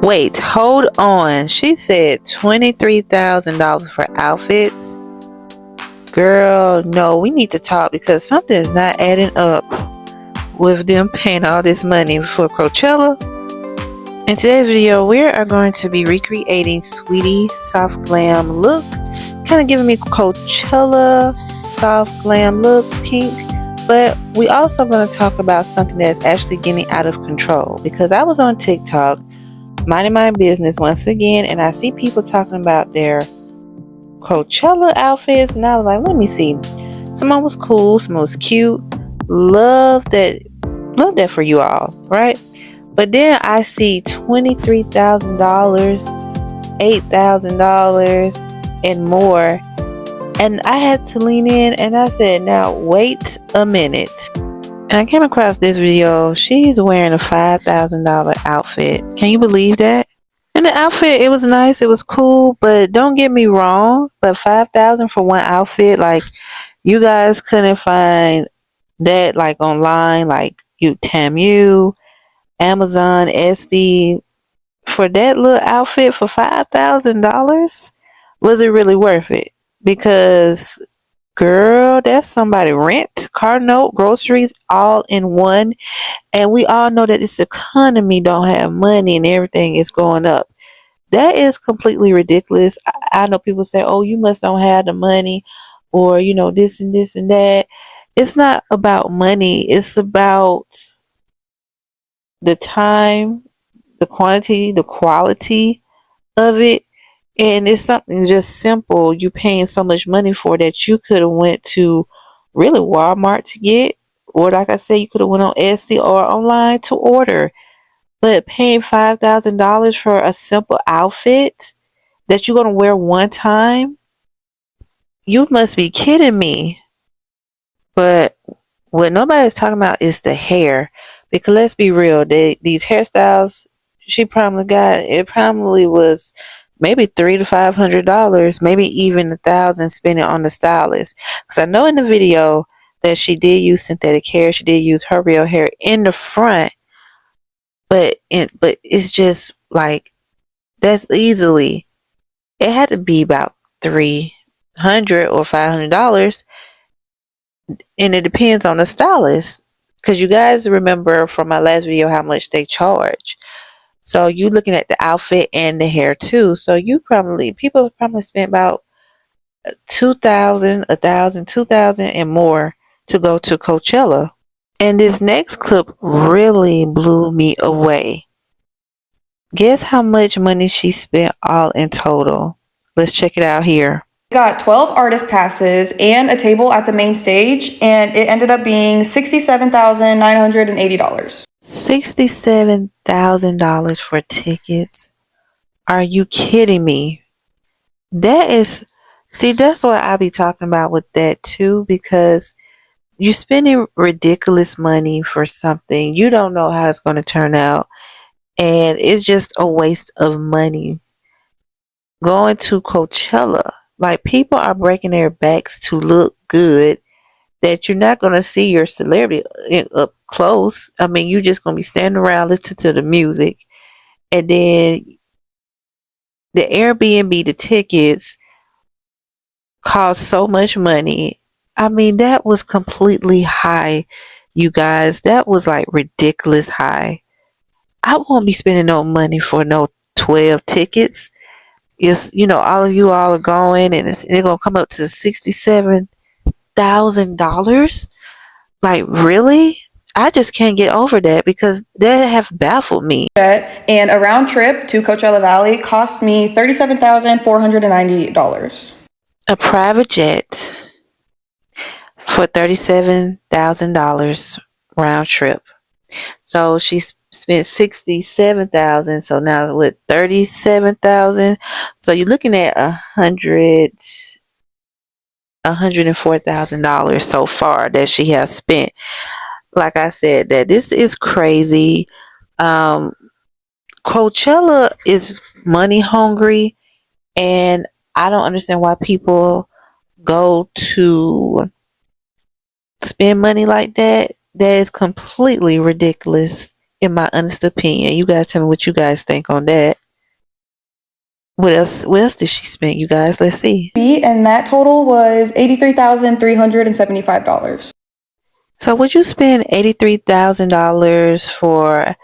Wait, hold on. She said $23,000 for outfits. Girl, no, we need to talk because something is not adding up with them paying all this money for Coachella. In today's video, we are going to be recreating Saweetie soft glam look, kind of giving me Coachella soft glam look, pink. But we also going to talk about something that's actually getting out of control, because I was on TikTok minding my business once again, and I see people talking about their Coachella outfits, and I was like, let me see. Someone was cool, someone was cute. Love that for you all, right? But then I see $23,000, $8,000 and more, and I had to lean in and I said, now wait a minute. And I came across this video. She's wearing a $5,000 outfit. Can you believe that? And the outfit, it was nice, it was cool, but don't get me wrong, but $5,000 for one outfit, like, you guys couldn't find that like online, like Temu, Amazon, SD, for that little outfit for $5,000? Was it really worth it? Because girl, that's somebody rent, car note, groceries, all in one. And we all know that this economy don't have money and everything is going up. That is completely ridiculous. I know people say, oh, you must don't have the money, or, you know, this and this and that. It's not about money. It's about the time, the quantity, the quality of it. And it's something just simple. You paying so much money for that you could have went to really Walmart to get, or like I said, you could have went on Etsy or online to order. But paying $5,000 for a simple outfit that you're gonna wear one time, you must be kidding me. But what nobody's talking about is the hair, because let's be real, these hairstyles she probably got, it probably was maybe $300 to $500, maybe even $1,000 spending on the stylist. Because I know in the video that she did use synthetic hair, she did use her real hair in the front, but it's just like, that's easily, it had to be about $300 or $500, and it depends on the stylist, because you guys remember from my last video how much they charge. So you looking at the outfit and the hair too. So people probably spent about $2,000, $1,000, $2,000 and more to go to Coachella. And this next clip really blew me away. Guess how much money she spent all in total? Let's check it out here. Got 12 artist passes and a table at the main stage, and it ended up being $67,980. $67,000 for tickets? Are you kidding me? That's what I be talking about with that too, because you're spending ridiculous money for something. You don't know how it's going to turn out, and it's just a waste of money. Going to Coachella, like, people are breaking their backs to look good, that you're not going to see your celebrity up close. I mean, you're just going to be standing around listening to the music, and then the Airbnb, the tickets cost so much money. I mean, that was completely high, you guys. That was like ridiculous high. I won't be spending no money for no 12 tickets. It's, you know, all of you all are going, and they're going to come up to $67,000. Like, really? I just can't get over that, because that have baffled me. And a round trip to Coachella Valley cost me $37,490. A private jet for $37,000 round trip. So she spent $67,000. So now with $37,000, so you're looking at $104,000 so far that she has spent. Like I said, that this is crazy. Coachella is money hungry, and I don't understand why people go to spend money like that. That is completely ridiculous. in my honest opinion. You guys tell me what you guys think on that. What else did she spend, you guys? Let's see. And that total was $83,375. So would you spend $83,000 for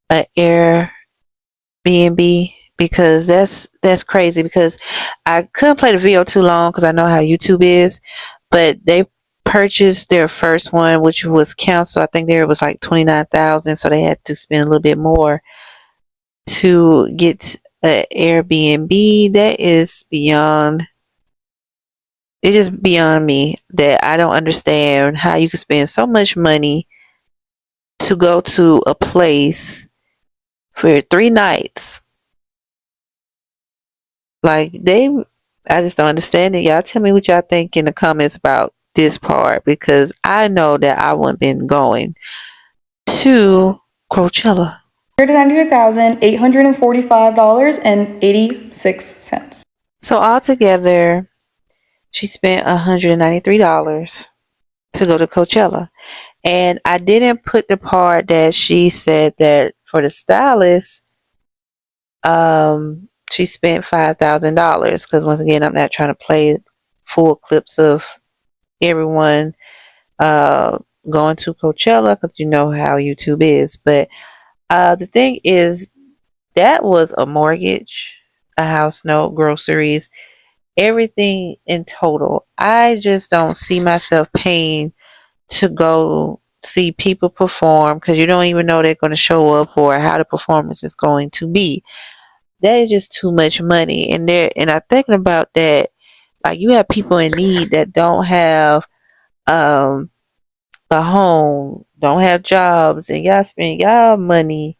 an Airbnb? Because that's crazy, because I couldn't play the video too long because I know how YouTube is, but they purchased their first one, which was canceled. I think there was like 29,000, so they had to spend a little bit more to get an Airbnb. That is beyond, it's just beyond me, that I don't understand how you could spend so much money to go to a place for 3 nights. Like, I just don't understand it. Y'all tell me what y'all think in the comments about this part, because I know that I wouldn't been going to Coachella. $192,845.86. So altogether, she spent $193 to go to Coachella. And I didn't put the part that she said that for the stylist, she spent $5,000, because once again, I'm not trying to play full clips of everyone going to Coachella, because you know how YouTube is. But the thing is, that was a mortgage, a house note, groceries, everything in total. I just don't see myself paying to go see people perform, because you don't even know they're going to show up or how the performance is going to be. That is just too much money. And I'm thinking about that, like, you have people in need that don't have a home, don't have jobs, and y'all spend y'all money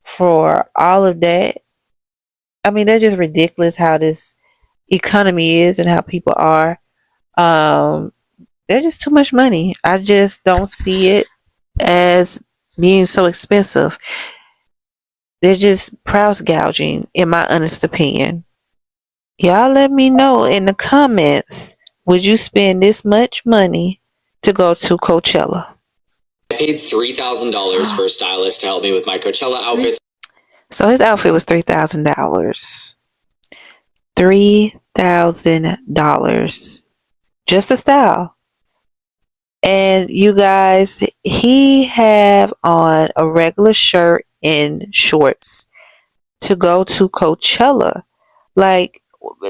for all of that. I mean, that's just ridiculous how this economy is and how people are. There's just too much money. I just don't see it as being so expensive. They're just price gouging, in my honest opinion. Y'all let me know in the comments, would you spend this much money to go to Coachella? I paid $3,000 for a stylist to help me with my Coachella outfits. So his outfit was $3,000. $3,000. Just a style. And you guys, he have on a regular shirt and shorts to go to Coachella. Like,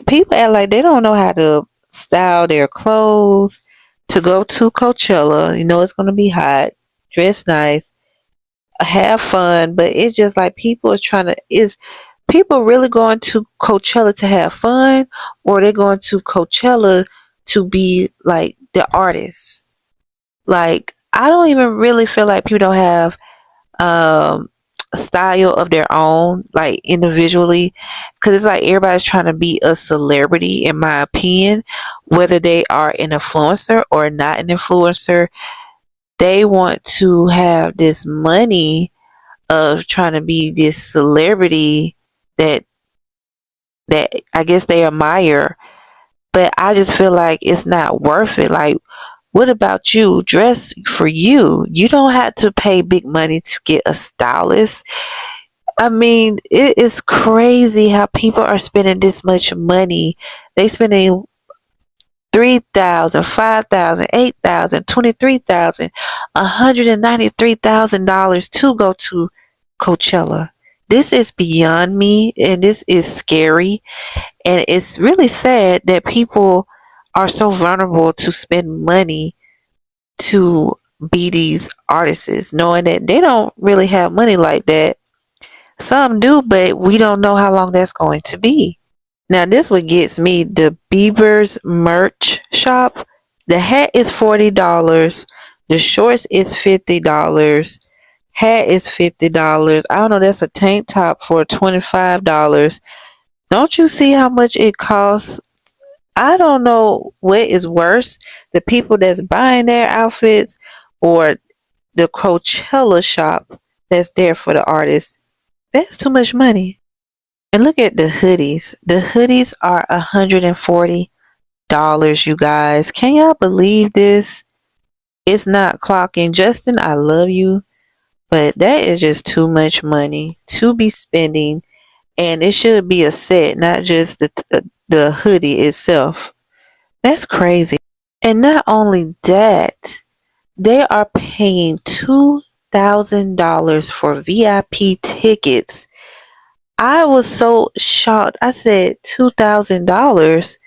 people act like they don't know how to style their clothes to go to Coachella. You know it's going to be hot, dress nice, have fun, but it's just like people is people really going to Coachella to have fun, or they're going to Coachella to be like the artists? Like, I don't even really feel like people don't have a style of their own, like individually, because it's like everybody's trying to be a celebrity, in my opinion, whether they are an influencer or not an influencer. They want to have this money of trying to be this celebrity that I guess they admire, but I just feel like it's not worth it. Like, what about you? Dress for you. You don't have to pay big money to get a stylist. I mean, it is crazy how people are spending this much money. They spending $3,000, $5,000, $8,000, $23,000, $193,000 to go to Coachella. This is beyond me, and this is scary, and it's really sad that people are so vulnerable to spend money to be these artists, knowing that they don't really have money like that. Some do, but we don't know how long that's going to be. Now, this what gets me, the Bieber's merch shop. The hat is $40. The shorts is $50. Hat is $50. I don't know, that's a tank top for $25. Don't you see how much it costs? I don't know what is worse, the people that's buying their outfits or the Coachella shop that's there for the artists. That's too much money. And look at the hoodies. The hoodies are $140, you guys. Can y'all believe this? It's not clocking. Justin, I love you, But that is just too much money to be spending, and it should be a set, not just the hoodie itself. That's crazy. And not only that, they are paying $2,000 for VIP tickets. I was so shocked. I said, $2,000?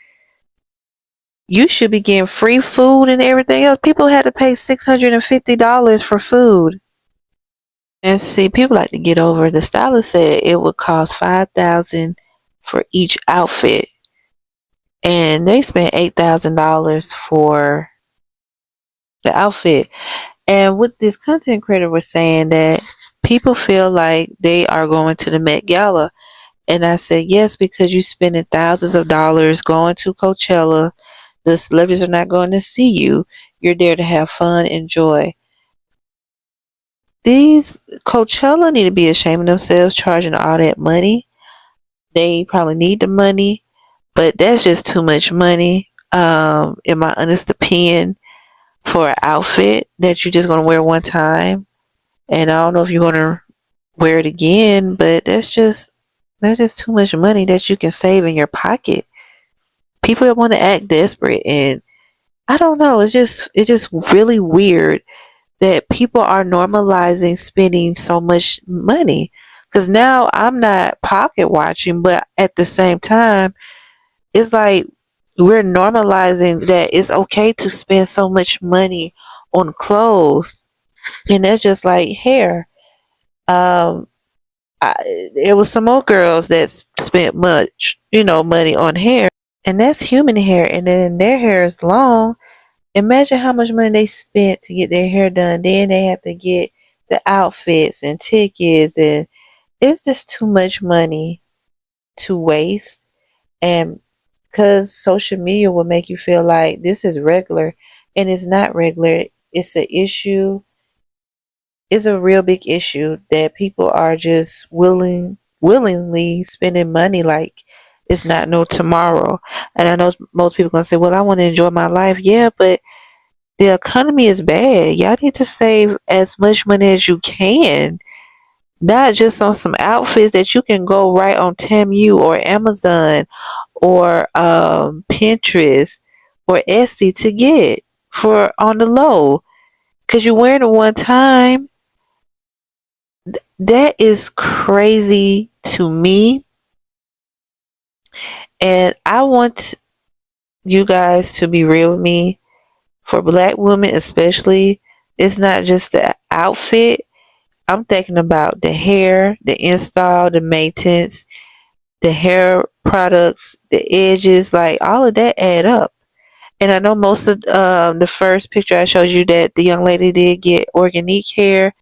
You should be getting free food and everything else. People had to pay $650 for food. And see, people like to get over. The stylist said it would cost $5,000 for each outfit, and they spent $8,000 for the outfit. And what this content creator was saying, that people feel like they are going to the Met Gala. And I said, yes, because you're spending thousands of dollars going to Coachella. The celebrities are not going to see you. You're there to have fun, enjoy. These Coachella need to be ashamed of themselves charging all that money. They probably need the money, but that's just too much money, in my honest opinion, for an outfit that you're just going to wear one time. And I don't know if you're going to wear it again, but that's just too much money that you can save in your pocket. People want to act desperate, and I don't know. It's just really weird that people are normalizing spending so much money. Because now I'm not pocket watching, but at the same time, it's like we're normalizing that it's okay to spend so much money on clothes, and that's just like hair. Um, there was some more girls that spent much, money on hair, and that's human hair, and then their hair is long. Imagine how much money they spent to get their hair done. Then they have to get the outfits and tickets, and it's just too much money to waste. And because social media will make you feel like this is regular, and it's not regular. It's an issue. It's a real big issue that people are just willingly spending money like it's not no tomorrow. And I know most people gonna say, well, I want to enjoy my life. Yeah, but the economy is bad. Y'all need to save as much money as you can, not just on some outfits that you can go right on Temu or Amazon or Pinterest or Etsy to get for on the low, because you're wearing it one time. That is crazy to me, and I want you guys to be real with me. For Black women especially, it's not just the outfit. I'm thinking about the hair, the install, the maintenance, the hair products, the edges, like all of that add up. And I know most of the first picture I showed you that the young lady did get organic hair.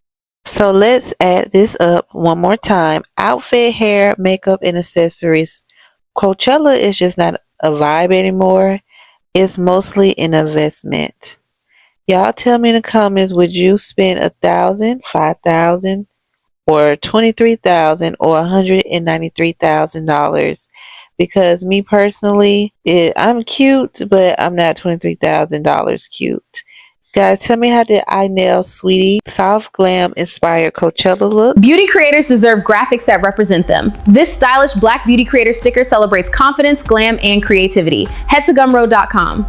So let's add this up one more time. Outfit, hair, makeup, and accessories. Coachella is just not a vibe anymore. It's mostly an investment. Y'all tell me in the comments, would you spend $1,000, $5,000, or $23,000, or $193,000? Because me personally, I'm cute, but I'm not $23,000 cute. Guys, tell me, how did I nail Saweetie SoftGlam inspired Coachella look? Beauty creators deserve graphics that represent them. This stylish Black beauty creator sticker celebrates confidence, glam, and creativity. Head to gumroad.com.